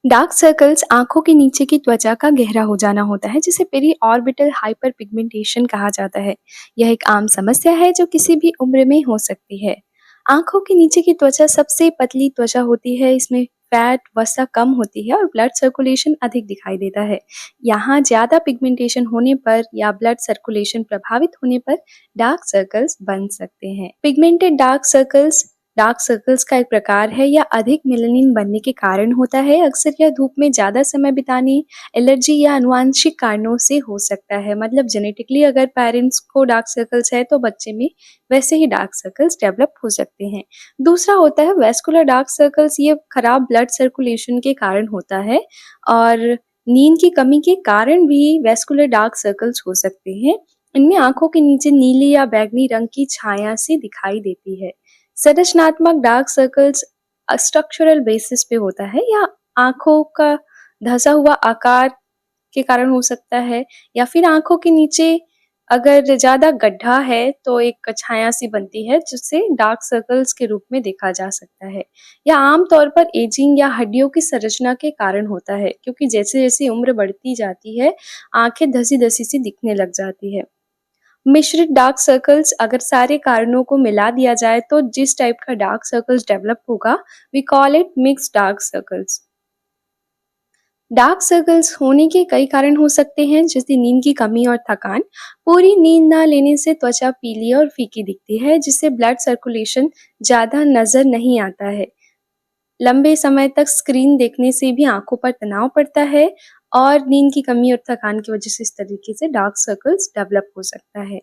Dark circles आंखों के नीचे की त्वचा का गहरा हो जाना होता है जिसे पेरी ऑर्बिटल हाइपरपिगमेंटेशन कहा जाता है। यह एक आम समस्या है जो किसी भी उम्र में हो सकती है। आंखों के नीचे की त्वचा सबसे पतली त्वचा होती है। इसमें फैट वसा कम होती है और ब्लड सर्कुलेशन अधिक दिखाई देता है। यहाँ ज्यादा पिगमेंटेशन होने पर या ब्लड सर्कुलेशन प्रभावित होने पर डार्क सर्कल्स बन सकते हैं। पिगमेंटेड डार्क सर्कल्स का एक प्रकार है। यह अधिक मेलानिन बनने के कारण होता है। अक्सर यह धूप में ज़्यादा समय बिताने, एलर्जी या आनुवंशिक कारणों से हो सकता है। मतलब जेनेटिकली अगर पेरेंट्स को डार्क सर्कल्स है तो बच्चे में वैसे ही डार्क सर्कल्स डेवलप हो सकते हैं। दूसरा होता है वेस्कुलर डार्क सर्कल्स। ये खराब ब्लड सर्कुलेशन के कारण होता है और नींद की कमी के कारण भी वेस्कुलर डार्क सर्कल्स हो सकते हैं। इनमें आंखों के नीचे नीली या बैंगनी रंग की छाया सी दिखाई देती है। संरचनात्मक डार्क सर्कल्स स्ट्रक्चरल बेसिस पे होता है या आंखों का धंसा हुआ आकार के कारण हो सकता है, या फिर आंखों के नीचे अगर ज्यादा गड्ढा है तो एक छाया सी बनती है जिसे डार्क सर्कल्स के रूप में देखा जा सकता है। यह आमतौर पर एजिंग या हड्डियों की संरचना के कारण होता है, क्योंकि जैसे जैसे उम्र बढ़ती जाती है आंखें धसी धसी सी दिखने लग जाती है। मिश्रित डार्क सर्कल्स, अगर सारे कारणों को मिला दिया जाए तो जिस टाइप का डार्क सर्कल्स डेवलप होगा, we call it mixed dark circles. Dark circles होने के कई कारण हो सकते हैं, जैसे नींद की कमी और थकान। पूरी नींद न लेने से त्वचा पीली और फीकी दिखती है, जिससे ब्लड सर्कुलेशन ज्यादा नजर नहीं आता है। लंबे समय तक स्क्रीन देखने से भी आंखों पर तनाव पड़ता है और नींद की कमी और थकान की वजह से इस तरीके से डार्क सर्कल्स डेवलप हो सकता है।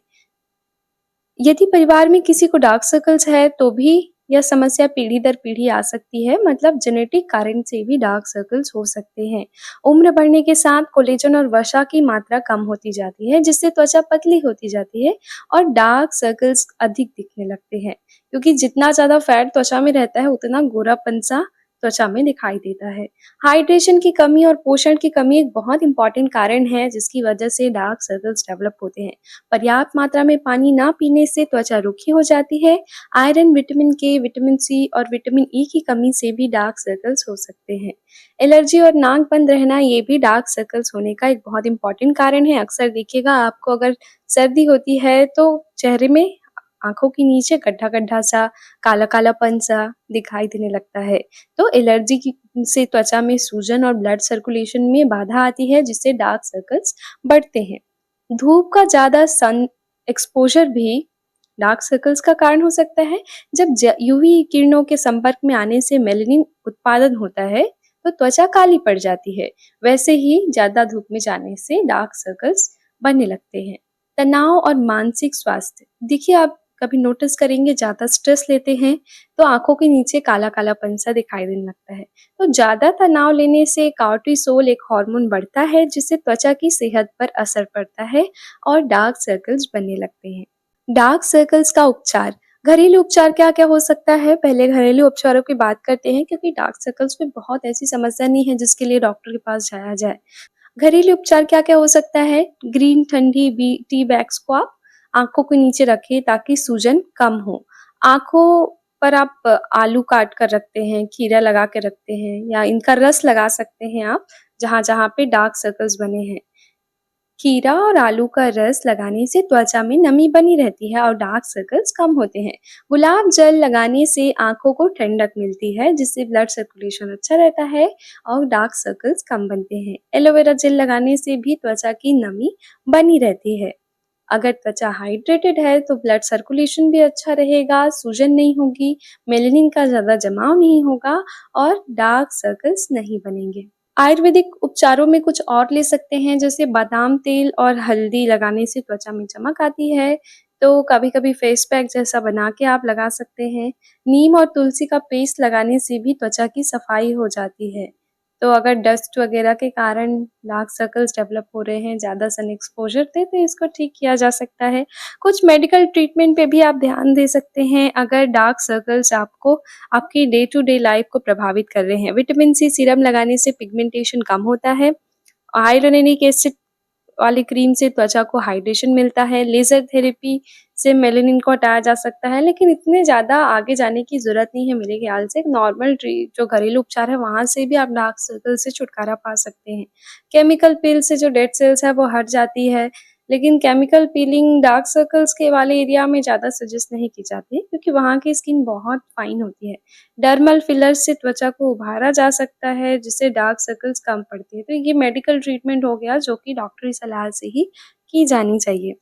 यदि परिवार में किसी को डार्क सर्कल्स है तो भी यह समस्या पीढ़ी दर पीढ़ी आ सकती है। मतलब जेनेटिक कारण से भी डार्क सर्कल्स हो सकते हैं। उम्र बढ़ने के साथ कोलेजन और वसा की मात्रा कम होती जाती है, जिससे त्वचा पतली होती जाती है और डार्क सर्कल्स अधिक दिखने लगते हैं। क्योंकि जितना ज्यादा फैट त्वचा में रहता है उतना गोरापन सा त्वचा में दिखाई देता है। हाइड्रेशन की कमी और पोषण की कमी एक बहुत इंपॉर्टेंट कारण है जिसकी वजह से डार्क सर्कल्स डेवलप होते हैं। पर्याप्त मात्रा में पानी ना पीने से त्वचा रूखी हो जाती है। आयरन, विटामिन के, विटामिन सी और विटामिन ई की कमी से भी डार्क सर्कल्स हो सकते हैं। एलर्जी और नाक बंद रहना ये भी डार्क सर्कल्स होने का एक बहुत इंपॉर्टेंट कारण है। अक्सर देखिएगा आपको अगर सर्दी होती है तो चेहरे में आंखों के नीचे गड्ढा गड्ढा सा, काला कालापन सा दिखाई देने लगता है। तो एलर्जी की से त्वचा में सूजन और ब्लड सर्कुलेशन में बाधा आती है, जिससे डार्क सर्कल्स बढ़ते हैं। धूप का ज़्यादा सन एक्सपोज़र भी डार्क सर्कल्स का कारण हो सकता है। जब यूवी किरणों के संपर्क में आने से मेलानिन उत्पादन होता है, तो त्वचा काली पड़ जाती है। वैसे ही ज़्यादा धूप में जाने से डार्क सर्कल्स बनने लगते हैं। तनाव और मानसिक स्वास्थ्य, देखिए आप कभी नोटिस करेंगे ज़्यादा स्ट्रेस लेते हैं, तो आँखों के नीचे काला-कालापन सा दिखाई देने लगता है। तो ज़्यादा तनाव लेने से कॉर्टिसोल एक हार्मोन बढ़ता है, जिससे त्वचा की सेहत पर असर पड़ता है और डार्क सर्कल्स बनने लगते हैं। डार्क सर्कल्स का उपचार, घरेलू उपचार क्या-क्या हो सकता है? पहले घरेलू उपचारों की बात करते हैं, क्योंकि डार्क सर्कल्स में बहुत ऐसी समस्या नहीं है जिसके लिए डॉक्टर के पास जाया जाए। घरेलू उपचार क्या-क्या हो सकता है? ग्रीन ठंडी बी टी बैग्स को आप आँखों के नीचे रखें ताकि सूजन कम हो। आँखों पर आप आलू काट कर रखते हैं, खीरा लगा के रखते हैं, या इनका रस लगा सकते हैं आप जहाँ-जहाँ पे डार्क सर्कल्स बने हैं। खीरा और आलू का रस लगाने से त्वचा में नमी बनी रहती है और डार्क सर्कल्स कम होते हैं। गुलाब जल लगाने से आंखों को ठंडक मिलती है, जिससे ब्लड सर्कुलेशन अच्छा रहता है और डार्क सर्कल्स कम बनते हैं। एलोवेरा जेल लगाने से भी त्वचा की नमी बनी रहती है। अगर त्वचा हाइड्रेटेड है तो ब्लड सर्कुलेशन भी अच्छा रहेगा, सूजन नहीं होगी, मेलानिन का ज़्यादा जमाव नहीं होगा और डार्क सर्कल्स नहीं बनेंगे। आयुर्वेदिक उपचारों में कुछ और ले सकते हैं, जैसे बादाम तेल और हल्दी लगाने से त्वचा में चमक आती है, तो कभी-कभी फेस पैक जैसा बना के आप लगा सकते हैं। नीम और तुलसी का पेस्ट लगाने से भी त्वचा की सफाई हो जाती है। तो अगर डस्ट वगैरह के कारण डार्क सर्कल्स डेवलप हो रहे हैं, ज़्यादा सन एक्सपोज़र थे, तो इसको ठीक किया जा सकता है। कुछ मेडिकल ट्रीटमेंट पे भी आप ध्यान दे सकते हैं, अगर डार्क सर्कल्स आपको आपकी डे टू डे लाइफ को प्रभावित कर रहे हैं। विटामिन सी सीरम लगाने से पिगमेंटेशन कम होता है। आयरन एनिक एसिड वाली क्रीम से त्वचा को हाइड्रेशन मिलता है। लेज़र थेरेपी से मेलानिन को हटाया जा सकता है, लेकिन इतने ज़्यादा आगे जाने की ज़रूरत नहीं है मेरे ख़्याल से। एक नॉर्मल जो घरेलू उपचार है, वहाँ से भी आप डार्क सर्कल से छुटकारा पा सकते हैं। केमिकल पील से जो डेड सेल्स है वो हट जाती है, लेकिन केमिकल पीलिंग डार्क सर्कल्स के वाले एरिया में ज़्यादा सजेस्ट नहीं की जाती है, क्योंकि वहाँ की स्किन बहुत फाइन होती है। डर्मल फिलर्स से त्वचा को उभारा जा सकता है, जिससे डार्क सर्कल्स कम पड़ते हैं। तो ये मेडिकल ट्रीटमेंट हो गया, जो कि डॉक्टरी सलाह से ही की जानी चाहिए।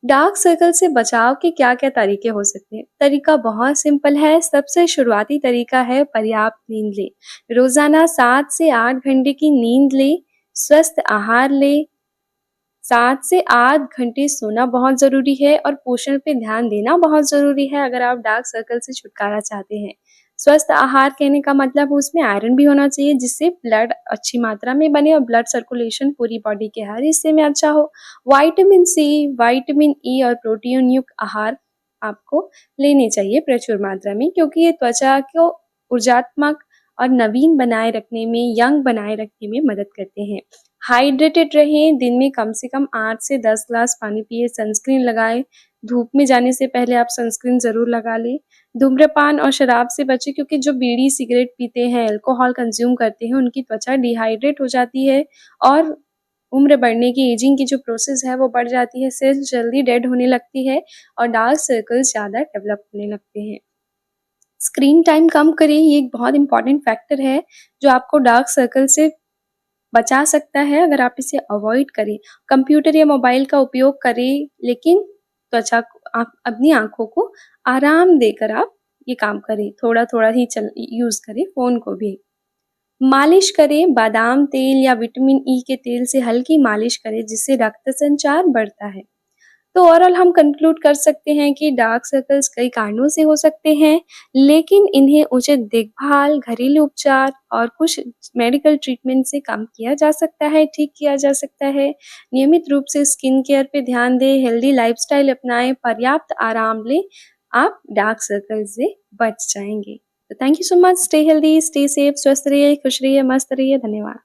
डार्क सर्कल से बचाव के क्या-क्या तरीके हो सकते हैं? तरीका बहुत सिंपल है। सबसे शुरुआती तरीका है पर्याप्त नींद लें। रोज़ाना 7 से 8 घंटे की नींद लें, स्वस्थ आहार लें, 7 से 8 घंटे सोना बहुत ज़रूरी है और पोषण पे ध्यान देना बहुत ज़रूरी है अगर आप डार्क सर्कल से छुटकारा चाहते हैं। स्वस्थ आहार कहने का मतलब उसमें आयरन भी होना चाहिए, जिससे ब्लड अच्छी मात्रा में बने और ब्लड सर्कुलेशन पूरी बॉडी के हर हिस्से में अच्छा हो। विटामिन सी, विटामिन ई और प्रोटीन युक्त आहार आपको लेने चाहिए प्रचुर मात्रा में, क्योंकि ये त्वचा को ऊर्जात्मक और नवीन बनाए रखने में, यंग बनाए रखने में मदद करते हैं। हाइड्रेटेड रहें, दिन में कम से कम 8 से 10 ग्लास पानी पिएँ, सनस्क्रीन लगाएँ, धूप में जाने से पहले आप सनस्क्रीन ज़रूर लगा लें। धूम्रपान और शराब से बचें, क्योंकि जो बीड़ी, सिगरेट पीते हैं, अल्कोहल कंज़्यूम करते हैं, उनकी त्वचा डिहाइड्रेट हो जाती है और उम्र बढ़ने की एजिंग की जो प्रोसेस है वो बढ़ जाती है, सेल्स जल्दी डेड होने लगती है और डार्क सर्कल्स ज़्यादा डेवलप होने लगते हैं। स्क्रीन टाइम कम करें, ये एक बहुत इम्पोर्टेंट फैक्टर है जो आपको डार्क सर्कल से बचा सकता है अगर आप इसे अवॉइड करें। कंप्यूटर या मोबाइल का उपयोग करें, लेकिन त्वचा को आप अपनी आँखों को आराम देकर आप ये काम करें। थोड़ा-थोड़ा ही यूज़ करें फ़ोन को भी। मालिश करें, बादाम तेल या विटामिन ई के तेल से हल्की मालिश करें, जिससे रक्त संचार बढ़ता है। तो ओवरऑल हम कंक्लूड कर सकते हैं कि डार्क सर्कल्स कई कारणों से हो सकते हैं, लेकिन इन्हें उचित देखभाल, घरेलू उपचार और कुछ मेडिकल ट्रीटमेंट से कम किया जा सकता है, ठीक किया जा सकता है। नियमित रूप से स्किन केयर पे ध्यान दें, हेल्दी लाइफस्टाइल अपनाएं, पर्याप्त आराम लें, आप डार्क सर्कल से बच जाएंगे। तो thank you so much. Stay healthy, stay safe, स्वस्थ रहिए, खुश रहिए, मस्त रहिए। धन्यवाद।